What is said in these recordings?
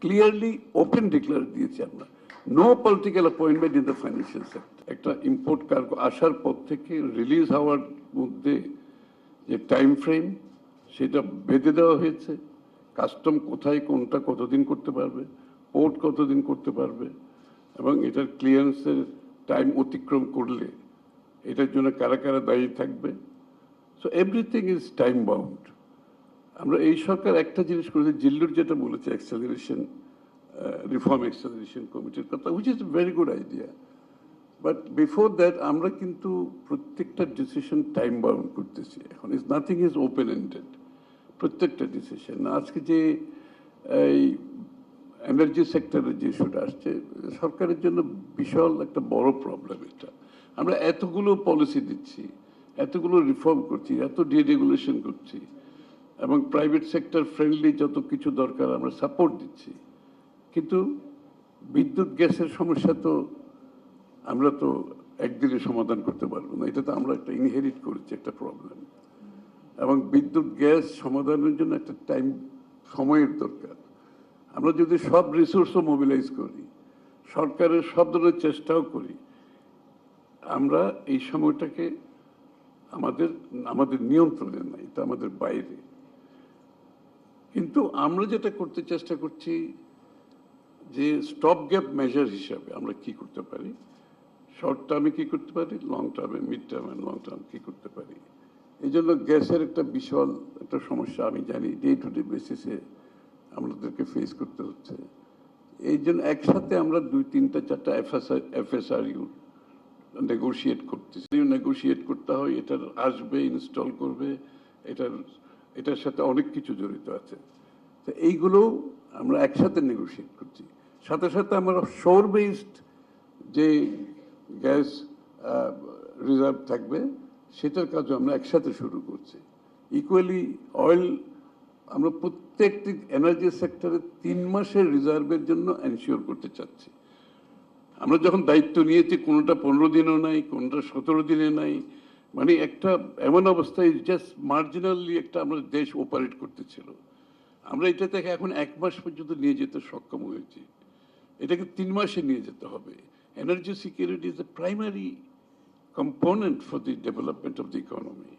Clearly open declare দিয়েছি আমরা, no political appointment in the financial sector. একটা import cargo আসার পর থেকে রিলিজ হওয়ার মধ্যে যে টাইম ফ্রেম সেটা বেঁধে দেওয়া হয়েছে, কাস্টম কোথায় কোনটা কতদিন করতে পারবে, পোর্ট কতদিন করতে পারবে, এবং এটার ক্লিয়ারেন্সের টাইম অতিক্রম করলে এটার জন্য কারা কারা দায়ী থাকবে। So everything is time bound. আমরা এই সরকার একটা জিনিস করেছে, জিল্লুর যেটা বলেছে অ্যাক্সেলারেশন, রিফর্ম অ্যাক্সেলারেশন কমিটির কথা, which is a very good idea, but before that আমরা কিন্তু প্রত্যেকটা ডিসিশন টাইম বাউন্ড করতেছি। এখন is nothing is open ended, প্রত্যেকটা ডিসিশন। আজকে যে এই এনার্জি সেক্টরের যে ইস্যুটা আসছে, সরকারের জন্য বিশাল একটা বড় প্রবলেম এটা। আমরা এতগুলো পলিসি দিচ্ছি, এতগুলো রিফর্ম করছি, এত ডিরেগুলেশন করছি, এবং প্রাইভেট সেক্টর ফ্রেন্ডলি যত কিছু দরকার আমরা সাপোর্ট দিচ্ছি, কিন্তু বিদ্যুৎ গ্যাসের সমস্যা তো আমরা তো একদিনে সমাধান করতে পারবো না। এটা তো আমরা একটা ইনহেরিট করেছি একটা প্রবলেম, এবং বিদ্যুৎ গ্যাস সমাধানের জন্য একটা টাইম, সময়ের দরকার। আমরা যদি সব রিসোর্সও মোবিলাইজ করি, সরকারের সব ধরনের চেষ্টাও করি, আমরা এই সময়টাকে আমাদের নিয়ন্ত্রণে নাই, এটা আমাদের বাইরে। কিন্তু আমরা যেটা করতে চেষ্টা করছি যে স্টপ গ্যাপ মেজার হিসাবে আমরা কি করতে পারি, শর্ট টার্মে কি করতে পারি, লং টার্মে, মিড টার্মে, লং টার্ম কি করতে পারি। এই জন্য গ্যাসের একটা বিশাল একটা সমস্যা আমি জানি ডে টু ডে বেসিসে আমাদেরকে ফেস করতে হচ্ছে। এই জন্য একসাথে আমরা 2, 3, 4টা FSRU নেগোশিয়েট করতেছি। নেগোশিয়েট করতে হয়, এটার আসবে, ইনস্টল করবে, এটার সাথে অনেক কিছু জড়িত আছে। তো এইগুলো আমরা একসাথে নেগোশিয়েট করছি। সাথে সাথে আমরা শোর বেসড যে গ্যাস রিজার্ভ থাকবে সেটার কাজও আমরা একসাথে শুরু করছি। ইকুয়ালি অয়েল আমরা প্রত্যেকটি এনার্জি সেক্টরে 3 মাসের রিজার্ভের জন্য এনশিওর করতে চাচ্ছি। আমরা যখন দায়িত্ব নিয়েছি, কোনোটা 15 দিনও নাই, কোনোটা 17 দিনে নাই, মানে একটা এমন অবস্থায় জাস্ট মার্জিনালি একটা আমরা দেশ অপারেট করতেছিল। আমরা এটা থেকে এখন 1 মাস পর্যন্ত নিয়ে যেতে সক্ষম হয়েছি, এটাকে 3 মাসে নিয়ে যেতে হবে। Energy security is the primary component for the development of the economy.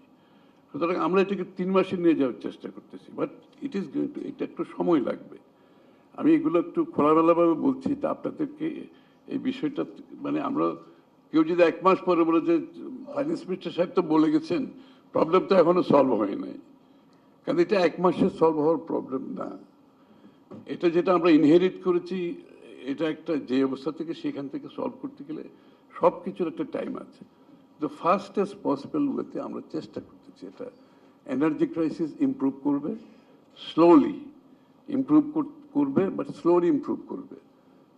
সুতরাং আমরা এটাকে 3 মাসে নিয়ে যাওয়ার চেষ্টা করতেছি, but it is going to, এটা একটু সময় লাগবে। আমি এগুলো একটু খোলামেলাভাবে বলছি, তা আপনাদেরকে এই বিষয়টা, মানে আমরা কেউ যদি 1 মাস পরে বলে যে ফাইন্যান্স মিনিস্টার সাহেব তো বলে গেছেন, প্রবলেম তো এখনো সলভ হয় নাই, কারণ এটা 1 মাসে সলভ হওয়ার প্রবলেম না। এটা যেটা আমরা ইনহেরিট করেছি, এটা একটা যে অবস্থা থেকে সেখান থেকে সলভ করতে গেলে সব কিছুর একটা টাইম আছে। দ্য ফাস্টেস্ট পসিবল ওয়েতে আমরা চেষ্টা করতেছি। এটা এনার্জি ক্রাইসিস ইমপ্রুভ করবে, স্লোলি ইমপ্রুভ করবে, বাট স্লোলি ইমপ্রুভ করবে।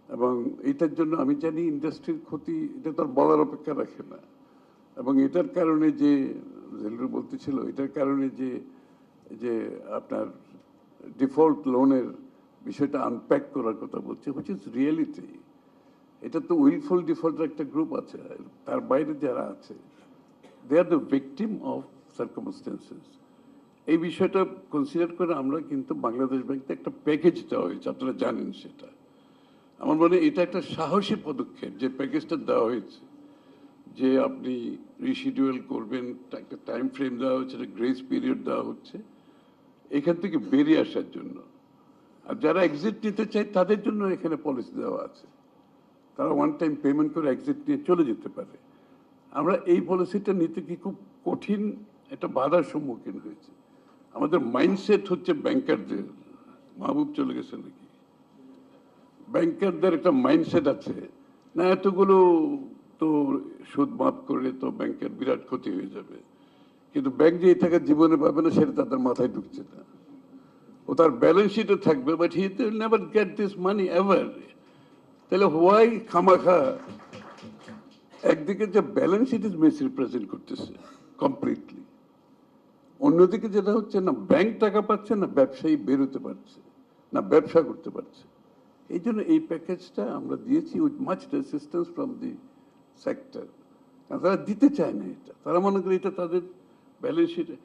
এবং এটার জন্য আমি জানি ইন্ডাস্ট্রির ক্ষতি এটা তো আর বলার অপেক্ষা রাখে না। এবং এটার কারণে যে জেলরু বলতেছিল, এটার কারণে যে আপনার ডিফল্ট লোনের বিষয়টা আনপ্যাক করার কথা বলছে, হুইচ ইজ রিয়েলিটি। এটা তো উইলফুল ডিফল্টের একটা গ্রুপ আছে, তার বাইরে যারা আছে they are the victim of circumstances. এই বিষয়টা কনসিডার করে আমরা কিন্তু বাংলাদেশ ব্যাংকে একটা প্যাকেজ দেওয়া হয়েছে, আপনারা জানেন সেটা। আমার মনে হয় এটা একটা সাহসী পদক্ষেপ যে প্যাকেজটা দেওয়া হয়েছে, যে আপনি রিশিডিউল করবেন, একটা টাইম ফ্রেম দেওয়া হচ্ছে, একটা গ্রেস পিরিয়ড দেওয়া হচ্ছে এখান থেকে বেরিয়ে আসার জন্য। আর যারা এক্সিট নিতে চায় তাদের জন্য এখানে পলিসি দেওয়া আছে, তারা ওয়ান টাইম পেমেন্ট করে এক্সিট নিয়ে চলে যেতে পারে। আমরা এই পলিসিটা নিতে কি খুব কঠিন একটা বাধার সম্মুখীন হয়েছে। আমাদের মাইন্ডসেট হচ্ছে ব্যাংকারদের, মাহবুব চলে গেছে নাকি, ব্যাংকারদের একটা মাইন্ডসেট আছে না, এতগুলো তো সুদ মাফ করলে তো ব্যাংকের বিরাট ক্ষতি হয়ে যাবে, কিন্তু ব্যাংক যে এই টাকা জীবনে পাবে না সেটা তাদের মাথায় ঢুকছে না। ও তার ব্যালেন্স শিটে থাকবে, but he will never get this money ever. তাহলে হোয়াই খামাখা একদিকে যে ব্যালেন্স শিট ইজ মিসরিপ্রেজেন্ট করতেছে কমপ্লিটলি, অন্যদিকে যেটা হচ্ছে না ব্যাংক টাকা পাচ্ছে না, ব্যবসায়ী বেরোতে পারছে না, ব্যবসা করতে পারছে। এই জন্য এই প্যাকেজটা আমরা দিয়েছি with much resistance from the sector. তারা দিতে চায় না এটা, তারা মনে করে এটা তাদের ব্যালেন্স শিটে।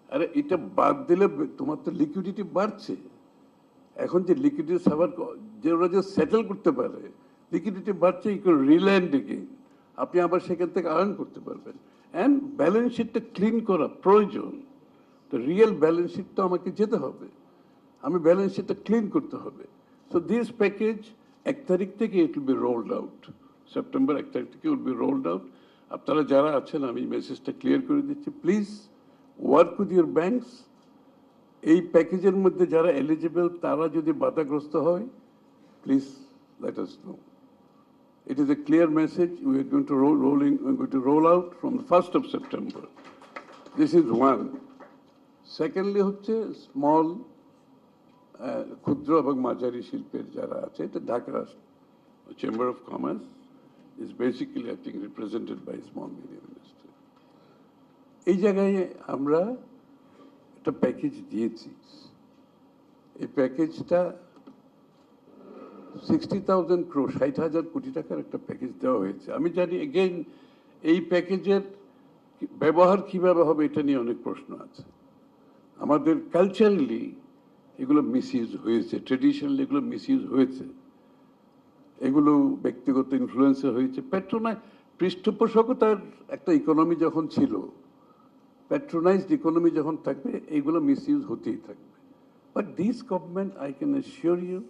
আরে এটা বাদ দিলে তোমার তো লিকুইডিটি বাড়ছে, এখন যে লিকুইডিটি সাভার যে ওরা যে সেটেল করতে পারে, লিকুইডিটি বাড়ছে, ইউ ক্যান রিল্যান্ড এগেইন, আপনি আবার সেখান থেকে আর্ন করতে পারবেন। অ্যান্ড ব্যালেন্স শিটটা ক্লিন করা প্রয়োজন। তো রিয়েল ব্যালেন্স শিট তো আমাকে যেতে হবে, আমি ব্যালেন্স শিটটা ক্লিন করতে হবে। সো দিস প্যাকেজ 1 তারিখ থেকে it will be rolled out, September 1 তারিখ থেকে উইল বি রোলড আউট। আপনারা যারা আছেন আমি মেসেজটা ক্লিয়ার করে দিচ্ছি, please work with your banks. এই প্যাকেজের মধ্যে যারা এলিজিবল তারা যদি বাধাগ্রস্ত হয়, please let us no. It is a clear message. We are going to roll out from the 1st of September. This is one. Secondly, হচ্ছে স্মল ক্ষুদ্র এবং মাঝারি শিল্পের যারা আছে, এটা Dhaka chamber of commerce is basically I think represented by small medium industry. এই জায়গায় আমরা একটা প্যাকেজ দিয়েছি। এই প্যাকেজটা 60,000 crore, 60,000 কোটি টাকার একটা প্যাকেজ দেওয়া হয়েছে। আমি জানি এগেইন এই প্যাকেজের ব্যবহার কিভাবে হবে এটা নিয়ে অনেক প্রশ্ন আছে। আমাদের কালচারালি এগুলো মিসইউজ হয়েছে, ট্রেডিশনালি এগুলো মিসইউজ হয়েছে, এগুলো ব্যক্তিগত ইনফ্লুয়েন্সে হয়েছে। পৃষ্ঠপোষকতার একটা ইকোনমি যখন ছিল, প্যাট্রোনাইজড ইকোনমি যখন থাকবে, এইগুলো মিসইউজ হতেই থাকবে। But this government, I can assure you,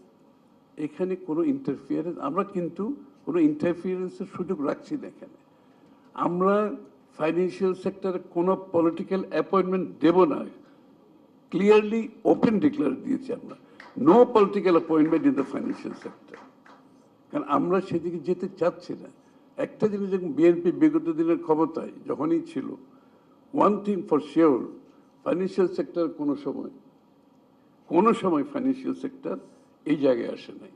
এখানে কোনো ইন্টারফিয়ারেন্স, আমরা কিন্তু কোনো ইন্টারফিয়ারেন্সের সুযোগ রাখছি না এখানে। আমরা ফাইন্যান্সিয়াল সেক্টরে কোনো পলিটিক্যাল অ্যাপয়েন্টমেন্ট দেব না, ক্লিয়ারলি ওপেন ডিক্লেয়ার দিয়েছি আমরা, no political appointment in the financial sector. কারণ আমরা সেদিকে যেতে চাচ্ছি না। একটা জিনিস, যখন বিএনপি বিগত দিনের ক্ষমতায় যখনই ছিল, one thing for sure, financial sector কোনো সময় ফাইন্যান্সিয়াল সেক্টর এই জায়গায় আসে নাই।